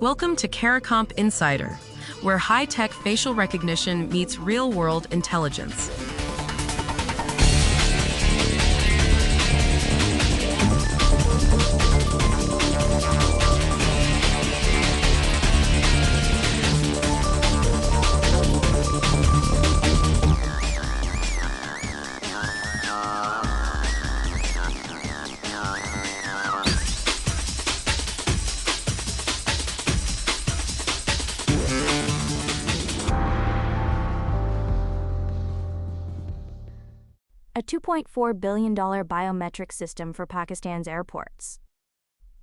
Welcome to CARICOMP Insider, where high-tech facial recognition meets real-world intelligence. A $2.4 billion biometric system for Pakistan's airports.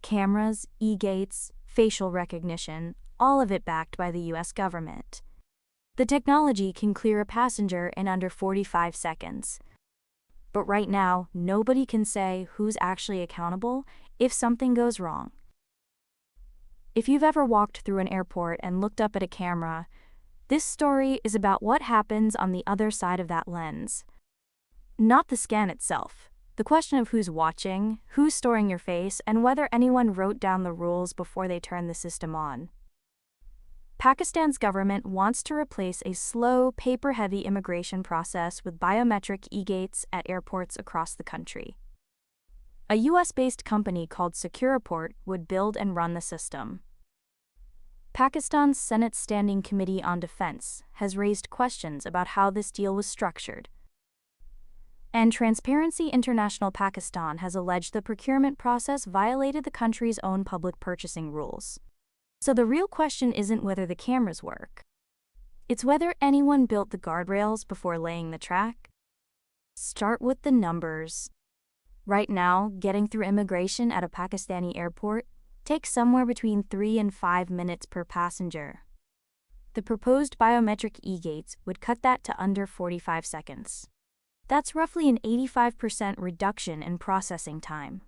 Cameras, e-gates, facial recognition, all of it backed by the US government. The technology can clear a passenger in under 45 seconds. But right now, nobody can say who's actually accountable if something goes wrong. If you've ever walked through an airport and looked up at a camera, this story is about what happens on the other side of that lens. Not the scan itself, the question of who's watching, who's storing your face, and whether anyone wrote down the rules before they turned the system on. Pakistan's government wants to replace a slow, paper-heavy immigration process with biometric e-gates at airports across the country. A US-based company called Secureport would build and run the system. Pakistan's Senate Standing Committee on Defense has raised questions about how this deal was structured. And Transparency International Pakistan has alleged the procurement process violated the country's own public purchasing rules. So the real question isn't whether the cameras work. It's whether anyone built the guardrails before laying the track. Start with the numbers. Right now, getting through immigration at a Pakistani airport takes somewhere between 3 and 5 minutes per passenger. The proposed biometric e-gates would cut that to under 45 seconds. That's roughly an 85% reduction in processing time.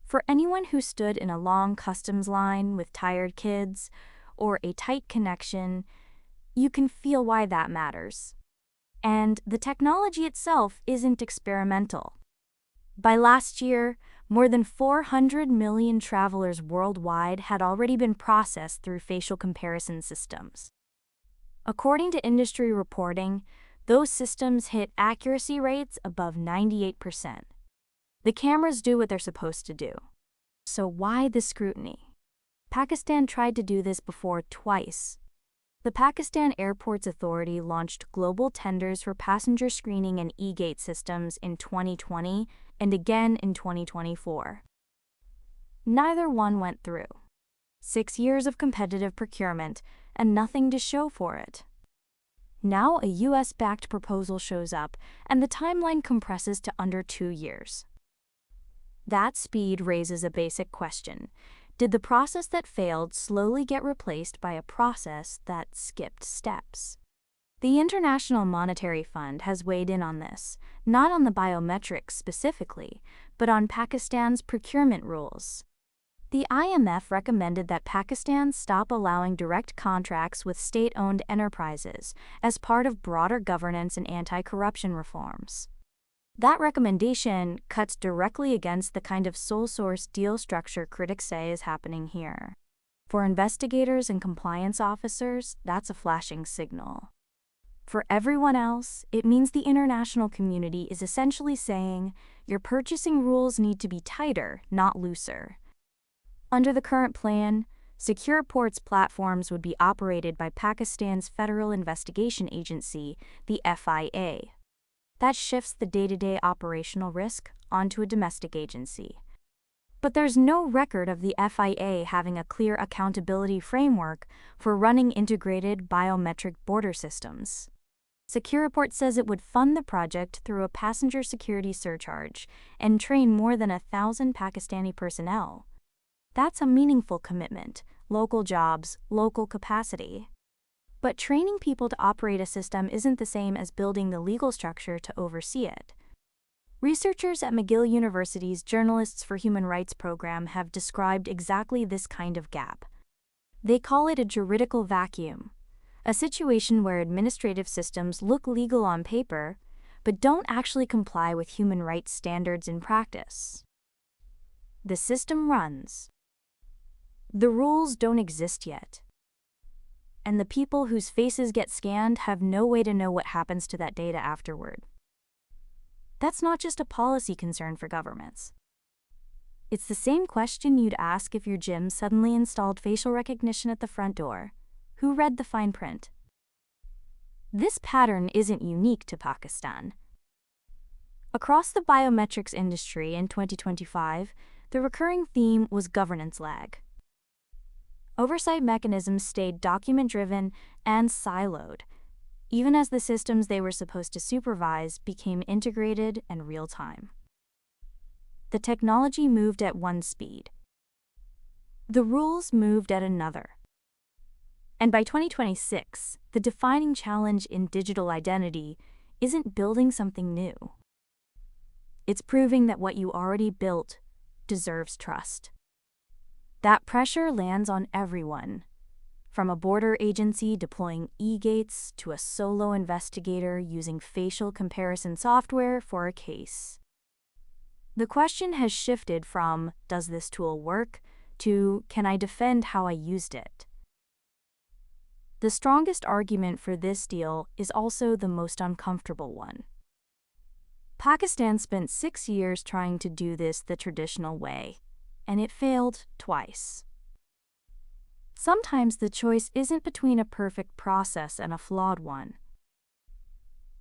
For anyone who stood in a long customs line with tired kids or a tight connection, you can feel why that matters. And the technology itself isn't experimental. By last year, more than 400 million travelers worldwide had already been processed through facial comparison systems. According to industry reporting, those systems hit accuracy rates above 98%. The cameras do what they're supposed to do. So why the scrutiny? Pakistan tried to do this before twice. The Pakistan Airports Authority launched global tenders for passenger screening and e-gate systems in 2020 and again in 2024. Neither one went through. 6 years of competitive procurement and nothing to show for it. Now a US-backed proposal shows up, and the timeline compresses to under 2 years. That speed raises a basic question. Did the process that failed slowly get replaced by a process that skipped steps? The International Monetary Fund has weighed in on this, not on the biometrics specifically, but on Pakistan's procurement rules. The IMF recommended that Pakistan stop allowing direct contracts with state-owned enterprises as part of broader governance and anti-corruption reforms. That recommendation cuts directly against the kind of sole-source deal structure critics say is happening here. For investigators and compliance officers, that's a flashing signal. For everyone else, it means the international community is essentially saying, your purchasing rules need to be tighter, not looser. Under the current plan, Secureport's platforms would be operated by Pakistan's Federal Investigation Agency, the FIA. That shifts the day-to-day operational risk onto a domestic agency. But there's no record of the FIA having a clear accountability framework for running integrated biometric border systems. Secureport says it would fund the project through a passenger security surcharge and train more than 1,000 Pakistani personnel. That's a meaningful commitment, local jobs, local capacity. But training people to operate a system isn't the same as building the legal structure to oversee it. Researchers at McGill University's Journalists for Human Rights program have described exactly this kind of gap. They call it a juridical vacuum, a situation where administrative systems look legal on paper, but don't actually comply with human rights standards in practice. The system runs. The rules don't exist yet. And the people whose faces get scanned have no way to know what happens to that data afterward. That's not just a policy concern for governments. It's the same question you'd ask if your gym suddenly installed facial recognition at the front door. Who read the fine print? This pattern isn't unique to Pakistan. Across the biometrics industry in 2025, the recurring theme was governance lag. Oversight mechanisms stayed document-driven and siloed, even as the systems they were supposed to supervise became integrated and real-time. The technology moved at one speed. The rules moved at another. And by 2026, the defining challenge in digital identity isn't building something new. It's proving that what you already built deserves trust. That pressure lands on everyone, from a border agency deploying e-gates to a solo investigator using facial comparison software for a case. The question has shifted from, does this tool work, to, can I defend how I used it? The strongest argument for this deal is also the most uncomfortable one. Pakistan spent 6 years trying to do this the traditional way, and it failed twice. Sometimes the choice isn't between a perfect process and a flawed one.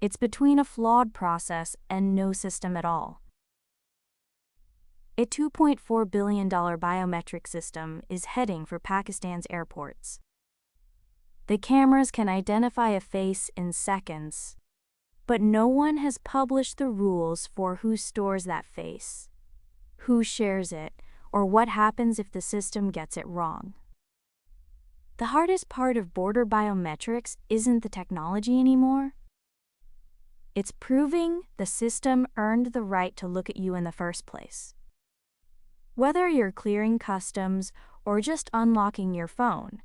It's between a flawed process and no system at all. A $2.4 billion biometric system is heading for Pakistan's airports. The cameras can identify a face in seconds, but no one has published the rules for who stores that face, who shares it, or what happens if the system gets it wrong. The hardest part of border biometrics isn't the technology anymore. It's proving the system earned the right to look at you in the first place. Whether you're clearing customs or just unlocking your phone,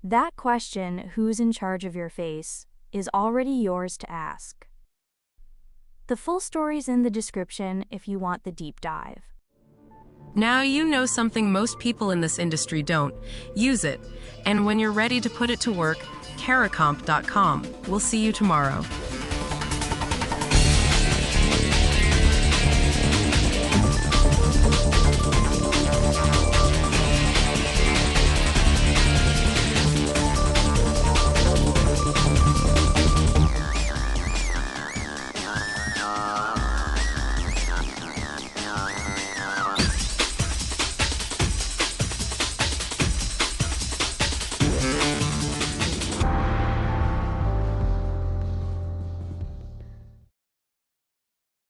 that question, who's in charge of your face, is already yours to ask. The full story's in the description if you want the deep dive. Now you know something most people in this industry don't. Use it. And when you're ready to put it to work, caracomp.com. We'll see you tomorrow.